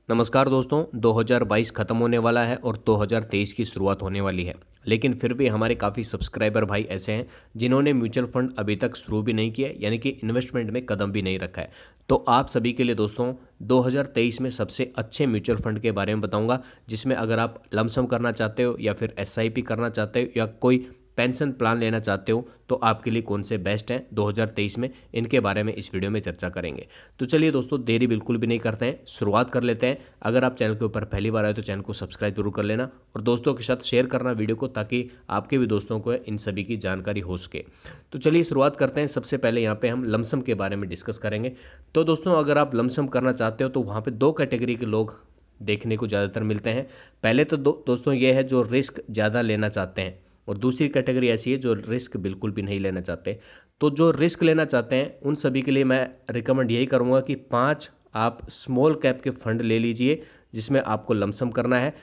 नमस्कार दोस्तों। 2022 ख़त्म होने वाला है और 2023 की शुरुआत होने वाली है। लेकिन फिर भी हमारे काफ़ी सब्सक्राइबर भाई ऐसे हैं जिन्होंने म्यूचुअल फंड अभी तक शुरू भी नहीं किया, यानी कि इन्वेस्टमेंट में कदम भी नहीं रखा है। तो आप सभी के लिए दोस्तों 2023 में सबसे अच्छे म्यूचुअल फंड के बारे में बताऊंगा, जिसमें अगर आप लमसम करना चाहते हो या फिर एसआईपी करना चाहते हो या कोई पेंशन प्लान लेना चाहते हो तो आपके लिए कौन से बेस्ट हैं 2023 में, इनके बारे में इस वीडियो में चर्चा करेंगे। तो चलिए दोस्तों, देरी बिल्कुल भी नहीं करते हैं, शुरुआत कर लेते हैं। अगर आप चैनल के ऊपर पहली बार आए तो चैनल को सब्सक्राइब जरूर कर लेना और दोस्तों के साथ शेयर करना वीडियो को, ताकि आपके भी दोस्तों को इन सभी की जानकारी हो सके। तो चलिए शुरुआत करते हैं। सबसे पहले यहाँ पे हम लमसम के बारे में डिस्कस करेंगे। तो दोस्तों, अगर आप लमसम करना चाहते हो तो वहाँ पे दो कैटेगरी के लोग देखने को ज़्यादातर मिलते हैं। पहले तो दोस्तों ये है जो रिस्क ज़्यादा लेना चाहते हैं, और दूसरी कैटेगरी ऐसी है जो रिस्क बिल्कुल भी नहीं लेना चाहते। तो जो रिस्क लेना चाहते हैं उन सभी के लिए मैं रिकमेंड यही करूँगा कि 5 आप स्मॉल कैप के फंड ले लीजिए, जिसमें आपको लमसम करना है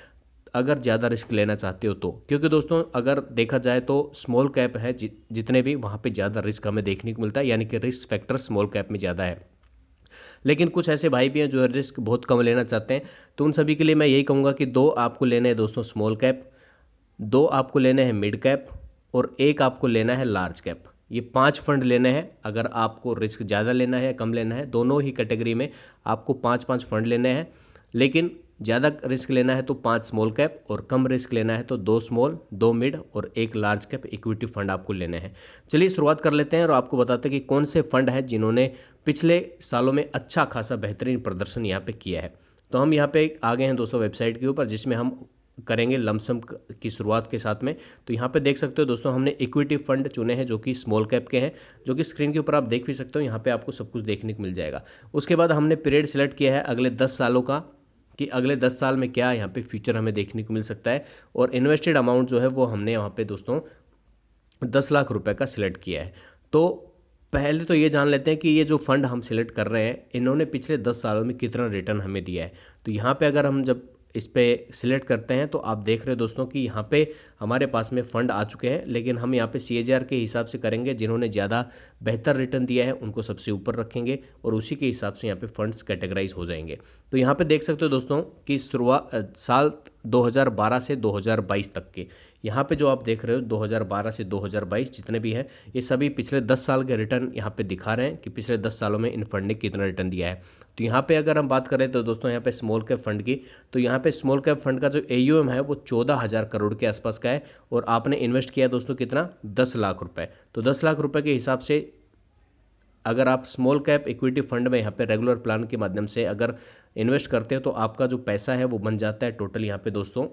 अगर ज़्यादा रिस्क लेना चाहते हो तो। क्योंकि दोस्तों अगर देखा जाए तो स्मॉल कैप है जितने भी, वहाँ पे ज़्यादा रिस्क हमें देखने को मिलता है, यानी कि रिस्क फैक्टर स्मॉल कैप में ज़्यादा है। लेकिन कुछ ऐसे भाई भी हैं जो रिस्क बहुत कम लेना चाहते हैं, तो उन सभी के लिए मैं यही कहूँगा कि 2 आपको लेने हैं दोस्तों स्मॉल कैप, 2 आपको लेने हैं मिड कैप और 1 आपको लेना है लार्ज कैप। ये 5 फंड लेने हैं। अगर आपको रिस्क ज़्यादा लेना है या कम लेना है, दोनों ही कैटेगरी में आपको 5-5 फंड लेने हैं। लेकिन ज़्यादा रिस्क लेना है तो 5 स्मॉल कैप, और कम रिस्क लेना है तो 2 स्मॉल, 2 मिड और 1 लार्ज कैप इक्विटी फंड आपको लेने हैं। चलिए शुरुआत कर लेते हैं और आपको बताते हैं कि कौन से फंड हैं जिन्होंने पिछले सालों में अच्छा खासा बेहतरीन प्रदर्शन यहाँ पे किया है। तो हम यहाँ पे आ गए हैं दोस्तों वेबसाइट के ऊपर, जिसमें हम करेंगे लमसम की शुरुआत के साथ में। तो यहाँ पे देख सकते हो दोस्तों, हमने इक्विटी फंड चुने हैं जो कि स्मॉल कैप के हैं, जो कि स्क्रीन के ऊपर आप देख भी सकते हो। यहाँ पे आपको सब कुछ देखने को मिल जाएगा। उसके बाद हमने पीरियड सेलेक्ट किया है अगले 10 सालों का, कि अगले 10 साल में क्या यहाँ पे फ्यूचर हमें देखने को मिल सकता है। और इन्वेस्टेड अमाउंट जो है वो हमने यहाँ पे दोस्तों 10 लाख रुपए का सिलेक्ट किया है। तो पहले तो ये जान लेते हैं कि ये जो फंड हम सिलेक्ट कर रहे हैं, इन्होंने पिछले 10 सालों में कितना रिटर्न हमें दिया है। तो यहाँ पे अगर हम जब इस पे सिलेक्ट करते हैं तो आप देख रहे हो दोस्तों कि यहाँ पे हमारे पास में फ़ंड आ चुके हैं, लेकिन हम यहाँ पे CAGR के हिसाब से करेंगे। जिन्होंने ज़्यादा बेहतर रिटर्न दिया है उनको सबसे ऊपर रखेंगे और उसी के हिसाब से यहाँ पे फंड्स कैटेगराइज हो जाएंगे। तो यहाँ पे देख सकते हो दोस्तों कि शुरुआत साल 2012 से 2022 तक के, यहाँ पे जो आप देख रहे हो 2012 से 2022 जितने भी हैं, ये सभी पिछले 10 साल के रिटर्न यहाँ पे दिखा रहे हैं कि पिछले 10 सालों में इन फंड ने कितना रिटर्न दिया है। तो यहाँ पे अगर हम बात करें तो दोस्तों यहाँ पे स्मॉल कैप फंड की, तो यहाँ पे स्मॉल कैप फंड का जो AUM है वो 14,000 करोड़ के आसपास का है, और आपने इन्वेस्ट किया दोस्तों कितना, 10 लाख रुपए। तो 10 लाख रुपए के हिसाब से अगर आप स्मॉल कैप इक्विटी फंड में यहाँ पे रेगुलर प्लान के माध्यम से अगर इन्वेस्ट करते हो तो आपका जो पैसा है वो बन जाता है टोटल यहाँ पे दोस्तों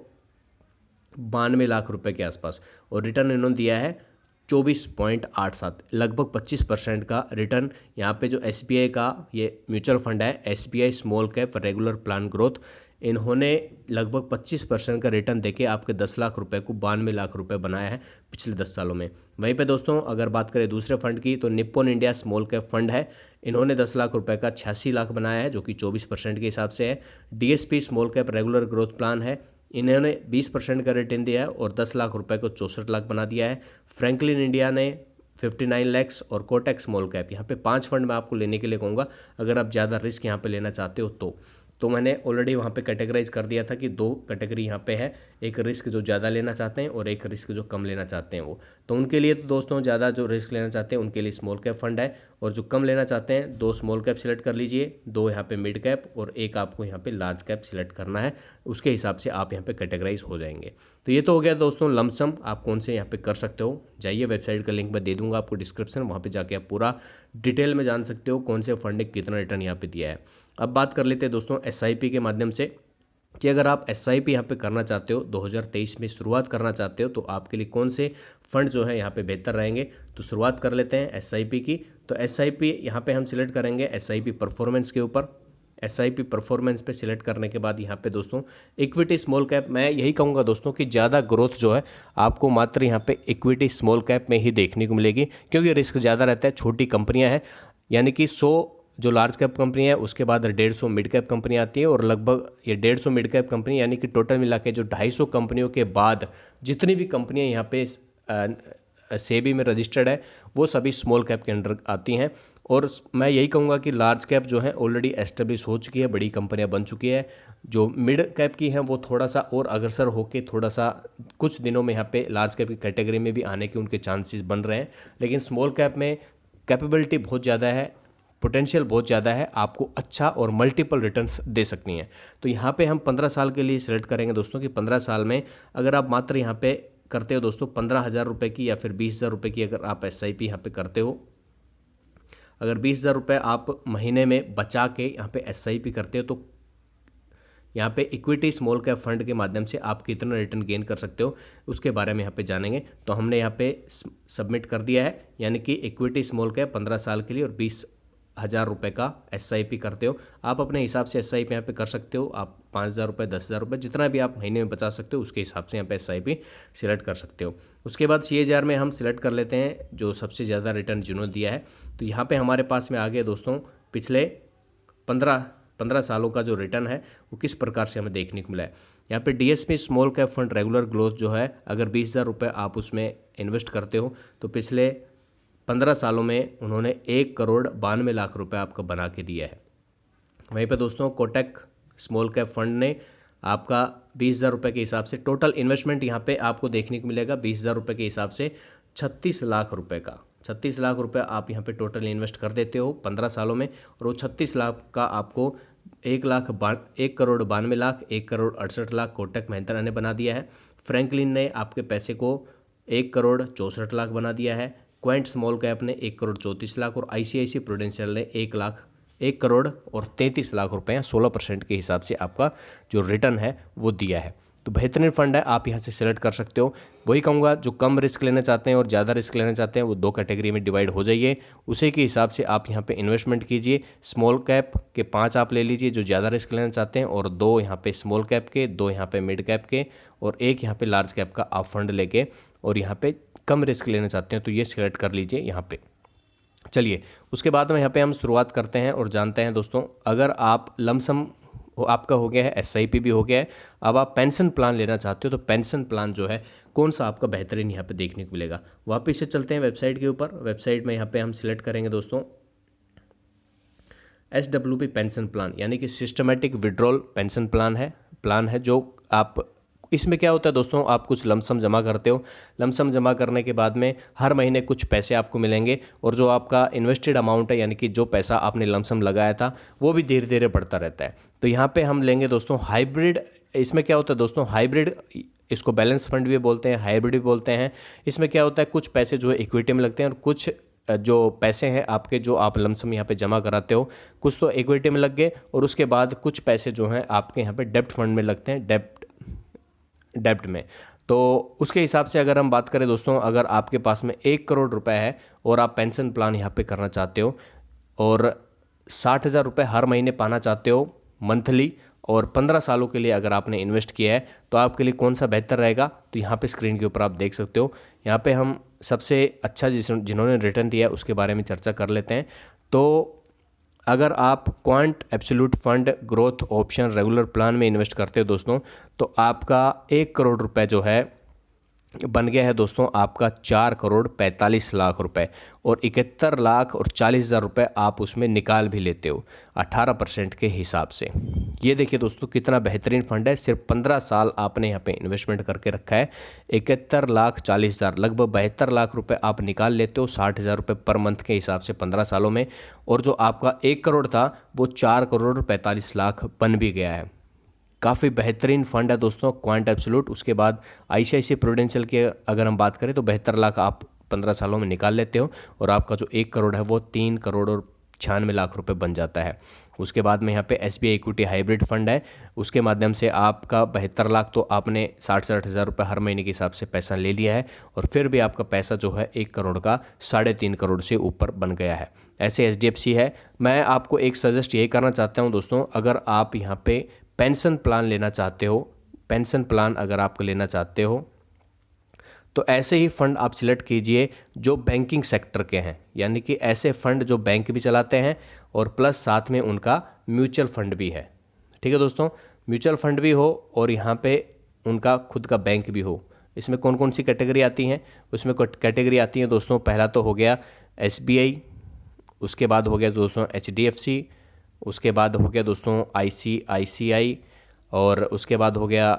92 लाख रुपए के आसपास, और रिटर्न इन्होंने दिया है 24.87, लगभग 25% का रिटर्न। यहाँ पे जो SBI का ये म्यूचुअल फंड है, SBI small cap regular plan growth, इन्होंने लगभग 25% का रिटर्न देके आपके 10 लाख रुपए को 92 लाख रुपए बनाया है पिछले 10 सालों में। वहीं पे दोस्तों अगर बात करें दूसरे फंड की, तो Nippon India small cap fund है, इन्होंने 10 लाख रुपए का 86 लाख बनाया है, जो कि 24% के हिसाब से है। DSP small cap regular growth plan है, इन्होंने 20% का रिटर्न दिया है और 10 लाख रुपए को 64 लाख बना दिया है। फ्रैंकलिन इंडिया ने 59 लैक्स, और कोटक स्मॉल कैप, यहाँ पे 5 फंड मैं आपको लेने के लिए कहूँगा अगर आप ज़्यादा रिस्क यहाँ पे लेना चाहते हो तो मैंने ऑलरेडी वहाँ पे कैटेगराइज कर दिया था कि 2 कैटेगरी यहाँ पे है, एक रिस्क जो ज़्यादा लेना चाहते हैं और एक रिस्क जो कम लेना चाहते हैं वो। तो उनके लिए तो दोस्तों ज़्यादा जो रिस्क लेना चाहते हैं उनके लिए स्मॉल कैप फंड है, और जो कम लेना चाहते हैं 2 स्मॉल कैप सिलेक्ट कर लीजिए, 2 यहाँ पे मिड कैप और 1 आपको यहाँ पे लार्ज कैप सिलेक्ट करना है। उसके हिसाब से आप यहाँ पे कैटेगराइज हो जाएंगे। तो ये तो हो गया दोस्तों लमसम आप कौन से यहाँ पे कर सकते हो। जाइए, वेबसाइट का लिंक मैं दे दूंगा आपको डिस्क्रिप्शन, वहाँ पे जाके आप पूरा डिटेल में जान सकते हो कौन से फंड ने कितना रिटर्न यहाँ पे दिया है। अब बात कर लेते हैं दोस्तों SIP के माध्यम से, कि अगर आप SIP यहाँ पे करना चाहते हो, 2023 में शुरुआत करना चाहते हो, तो आपके लिए कौन से फंड जो है यहाँ पे बेहतर रहेंगे। तो शुरुआत कर लेते हैं SIP की। तो SIP यहाँ पे हम सिलेक्ट करेंगे SIP परफॉर्मेंस के ऊपर। SIP परफॉर्मेंस पे सिलेक्ट करने के बाद यहाँ पे दोस्तों इक्विटी स्मॉल कैप, मैं यही कहूँगा दोस्तों कि ज़्यादा ग्रोथ जो है आपको मात्र यहाँ पे इक्विटी स्मॉल कैप में ही देखने को मिलेगी, क्योंकि रिस्क ज़्यादा रहता है। छोटी कंपनियाँ हैं, यानी कि 100 जो लार्ज कैप कंपनी है, उसके बाद 150 मिड कैप कंपनी आती है, और लगभग ये 150 मिड कैप कंपनी, यानी कि टोटल मिला के जो 250 कंपनियों के बाद जितनी भी कंपनियां यहाँ पे सेबी में रजिस्टर्ड है वो सभी स्मॉल कैप के अंडर आती हैं। और मैं यही कहूँगा कि लार्ज कैप जो है ऑलरेडी एस्टेब्लिश हो चुकी है, बड़ी कंपनियां बन चुकी है। जो मिड कैप की हैं वो थोड़ा सा और अग्रसर होके थोड़ा सा कुछ दिनों में यहाँ पे लार्ज कैप की कैटेगरी में भी आने के उनके चांसेस बन रहे हैं। लेकिन स्मॉल कैप में कैपेबिलिटी बहुत ज़्यादा है, पोटेंशियल बहुत ज़्यादा है, आपको अच्छा और मल्टीपल रिटर्न्स दे सकती हैं। तो यहाँ पे हम 15 साल के लिए सिलेक्ट करेंगे दोस्तों कि 15 साल में अगर आप मात्र यहाँ पे करते हो दोस्तों 15,000 रुपये की या फिर 20,000 रुपये की अगर आप SIP यहाँ पे करते हो, अगर 20,000 रुपये आप महीने में बचा के यहाँ पे SIP करते हो तो यहाँ पे इक्विटी स्मॉल कैप फंड के माध्यम से आप कितना रिटर्न गेन कर सकते हो उसके बारे में यहाँ पे जानेंगे। तो हमने यहाँ पे सबमिट कर दिया है, यानी कि इक्विटी स्मॉल कैप 15 साल के लिए और 20,000 रुपये का SIP करते हो। आप अपने हिसाब से SIP यहाँ पे कर सकते हो, आप 5,000 रुपये, 10,000 रुपये, जितना भी आप महीने में बचा सकते हो उसके हिसाब से यहाँ पे SIP सिलेक्ट कर सकते हो। उसके बाद CAGR में हम सिलेक्ट कर लेते हैं जो सबसे ज़्यादा रिटर्न जिन्होंने दिया है। तो यहाँ पर हमारे पास में आ गया दोस्तों पिछले 15 सालों का जो रिटर्न है वो किस प्रकार से हमें देखने को मिला है। यहाँ पे DSP small cap fund regular growth जो है, अगर 20,000 रुपये आप उसमें इन्वेस्ट करते हो तो पिछले 15 सालों में उन्होंने 1,92,00,000 रुपये आपका बना के दिया है। वहीं पे दोस्तों कोटक स्मॉल कैप फंड ने आपका 20,000 रुपये के हिसाब से टोटल इन्वेस्टमेंट यहाँ पे आपको देखने को मिलेगा 20,000 रुपये के हिसाब से 36 लाख रुपये का। 36 लाख रुपये आप यहाँ पे टोटल इन्वेस्ट कर देते हो 15 सालों में, और वो 36 लाख का आपको 1,92,00,000, 1,68,00,000 कोटक महिंद्रा ने बना दिया है। फ्रैंकलिन ने आपके पैसे को 1,64,00,000 बना दिया है। क्वांट स्मॉल कैप ने 1,34,00,000 और ICICI प्रूडेंशियल ने 1,33,00,000 रुपये 16% के हिसाब से आपका जो रिटर्न है वो दिया है। तो बेहतरीन फंड है, आप यहाँ से सिलेक्ट कर सकते हो। वही कहूँगा जो कम रिस्क लेना चाहते हैं और ज़्यादा रिस्क लेना चाहते हैं वो 2 कैटेगरी में डिवाइड हो जाइए, उसी के हिसाब से आप यहाँ पे इन्वेस्टमेंट कीजिए। स्मॉल कैप के 5 आप ले लीजिए जो ज़्यादा रिस्क लेना चाहते हैं, और 2 यहाँ पे स्मॉल कैप के, 2 यहाँ पे मिड कैप के, और 1 यहाँ पे लार्ज कैप का आप फंड लेके और यहाँ पे कम रिस्क लेना चाहते हैं तो ये सिलेक्ट कर लीजिए यहाँ पे। चलिए उसके बाद में यहाँ पे हम शुरुआत करते हैं और जानते हैं दोस्तों, अगर आप लमसम आपका हो गया है, SIP भी हो गया है, अब आप पेंशन प्लान लेना चाहते हो तो पेंशन प्लान जो है कौन सा आपका बेहतरीन यहाँ पे देखने को मिलेगा। वापस से चलते हैं वेबसाइट के ऊपर। वेबसाइट में यहाँ पे हम सिलेक्ट करेंगे दोस्तों SWP पेंशन प्लान, यानी कि सिस्टमेटिक विड्रॉल पेंशन प्लान है जो आप, इसमें क्या होता है दोस्तों, आप कुछ लमसम जमा करते हो, लमसम जमा करने के बाद में हर महीने कुछ पैसे आपको मिलेंगे, और जो आपका इन्वेस्टेड अमाउंट है यानी कि जो पैसा आपने लमसम लगाया था वो भी धीरे धीरे बढ़ता रहता है। तो यहाँ पे हम लेंगे दोस्तों हाइब्रिड। इसमें क्या होता है दोस्तों, हाइब्रिड, इसको बैलेंस फंड भी बोलते हैं, हाइब्रिड भी बोलते हैं। इसमें क्या होता है, कुछ पैसे जो है इक्विटी में लगते हैं और कुछ जो पैसे हैं आपके जो आप लमसम यहाँ पे जमा कराते हो, कुछ तो इक्विटी में लग गए और उसके बाद कुछ पैसे जो हैं आपके यहाँ पे डेब्ट फंड में लगते हैं, डेब्ट में। तो उसके हिसाब से अगर हम बात करें दोस्तों, अगर आपके पास में 1 करोड़ रुपए है और आप पेंशन प्लान यहाँ पे करना चाहते हो और 60,000 रुपये हर महीने पाना चाहते हो मंथली, और 15 सालों के लिए अगर आपने इन्वेस्ट किया है तो आपके लिए कौन सा बेहतर रहेगा, तो यहाँ पे स्क्रीन के ऊपर आप देख सकते हो। यहाँ पे हम सबसे अच्छा जिन्होंने रिटर्न दिया है उसके बारे में चर्चा कर लेते हैं। तो अगर आप quant absolute fund growth option regular plan में इन्वेस्ट करते हो दोस्तों, तो आपका 1 करोड़ रुपए जो है बन गया है दोस्तों आपका 4,45,00,000 रुपए, और 71,40,000 रुपए आप उसमें निकाल भी लेते हो 18% के हिसाब से। ये देखिए दोस्तों कितना बेहतरीन फंड है, सिर्फ 15 साल आपने यहाँ पे इन्वेस्टमेंट करके रखा है, 71,40,000 लगभग 72 लाख रुपए आप निकाल लेते हो 60,000 रुपये पर मंथ के हिसाब से 15 सालों में, और जो आपका 1 करोड़ था वो 4,45,00,000 बन भी गया है। काफ़ी बेहतरीन फंड है दोस्तों क्वांट एब्सोल्यूट। उसके बाद ICICI प्रूडेंशियल की अगर हम बात करें तो 72 लाख आप 15 सालों में निकाल लेते हो, और आपका जो 1 करोड़ है वो 3,96,00,000 रुपए बन जाता है। उसके बाद में यहाँ पे SBI इक्विटी हाइब्रिड फंड है, उसके माध्यम से आपका 72 लाख तो आपने 60,000 रुपये हर महीने के हिसाब से पैसा ले लिया है, और फिर भी आपका पैसा जो है 1 करोड़ का 3.5 करोड़ से ऊपर बन गया है। ऐसे HDFC है। मैं आपको एक सजेस्ट यही करना चाहता हूँ दोस्तों, अगर आप यहाँ पे पेंशन प्लान लेना चाहते हो, पेंशन प्लान अगर आप लेना चाहते हो तो ऐसे ही फंड आप सिलेक्ट कीजिए जो बैंकिंग सेक्टर के हैं, यानी कि ऐसे फंड जो बैंक भी चलाते हैं और प्लस साथ में उनका म्यूचुअल फंड भी है। ठीक है दोस्तों, म्यूचुअल फंड भी हो और यहाँ पे उनका खुद का बैंक भी हो। इसमें कौन कौन सी कैटेगरी आती हैं, उसमें कैटेगरी आती है दोस्तों, पहला तो हो गया SBI, उसके बाद हो गया दोस्तों HDFC, उसके बाद हो गया दोस्तों ICICI, और उसके बाद हो गया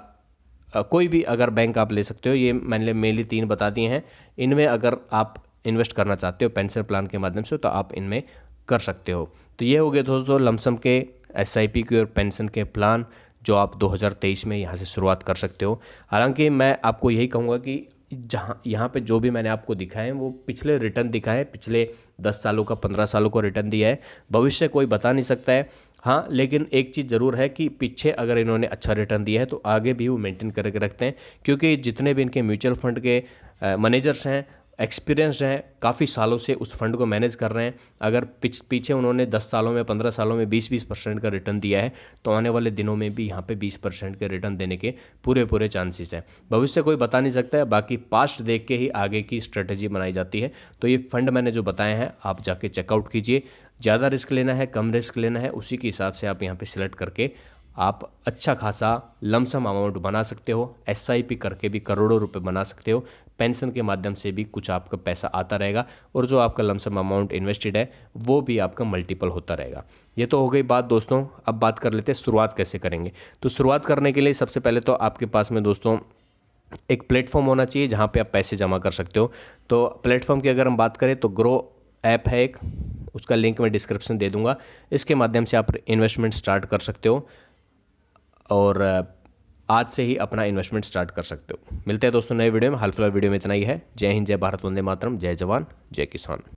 कोई भी अगर बैंक आप ले सकते हो। ये मैंने मेनली 3 बता दिए हैं। इनमें अगर आप इन्वेस्ट करना चाहते हो पेंशन प्लान के माध्यम से तो आप इनमें कर सकते हो। तो ये हो गए दोस्तों लमसम के SIP की और पेंशन के प्लान जो आप 2023 में यहाँ से शुरुआत कर सकते हो। हालांकि मैं आपको यही कहूँगा कि जहाँ यहाँ पे जो भी मैंने आपको दिखाए हैं वो पिछले रिटर्न दिखाए हैं, पिछले 10 सालों का 15 सालों का रिटर्न दिया है। भविष्य कोई बता नहीं सकता है। हाँ, लेकिन एक चीज़ ज़रूर है कि पीछे अगर इन्होंने अच्छा रिटर्न दिया है तो आगे भी वो मेंटेन करके रखते हैं, क्योंकि जितने भी इनके म्यूचुअल फंड के मैनेजर्स हैं एक्सपीरियंस्ड हैं, काफ़ी सालों से उस फंड को मैनेज कर रहे हैं। अगर पीछे उन्होंने 10 सालों में 15 सालों में 20% का रिटर्न दिया है तो आने वाले दिनों में भी यहाँ पे 20% के रिटर्न देने के पूरे चांसेस हैं। भविष्य कोई बता नहीं सकता है, बाकी पास्ट देख के ही आगे की स्ट्रेटजी बनाई जाती है। तो ये फंड मैंने जो बताए हैं आप जाके चेकआउट कीजिए। ज़्यादा रिस्क लेना है कम रिस्क लेना है उसी के हिसाब से आप यहाँ पे सिलेक्ट करके आप अच्छा खासा लमसम अमाउंट बना सकते हो। SIP करके भी करोड़ों रुपए बना सकते हो। पेंशन के माध्यम से भी कुछ आपका पैसा आता रहेगा और जो आपका लमसम अमाउंट इन्वेस्टेड है वो भी आपका मल्टीपल होता रहेगा। ये तो हो गई बात दोस्तों। अब बात कर लेते हैं शुरुआत कैसे करेंगे। तो शुरुआत करने के लिए सबसे पहले तो आपके पास में दोस्तों एक प्लेटफॉर्म होना चाहिए जहाँ पे आप पैसे जमा कर सकते हो। तो प्लेटफॉर्म की अगर हम बात करें तो ग्रो ऐप है एक, उसका लिंक मैं डिस्क्रिप्शन दे दूंगा। इसके माध्यम से आप इन्वेस्टमेंट स्टार्ट कर सकते हो और आज से ही अपना इन्वेस्टमेंट स्टार्ट कर सकते हो। मिलते हैं दोस्तों नए वीडियो में। हाल फिलहाल वीडियो में इतना ही है। जय हिंद, जय भारत, वंदे मातरम, जय जवान, जय किसान।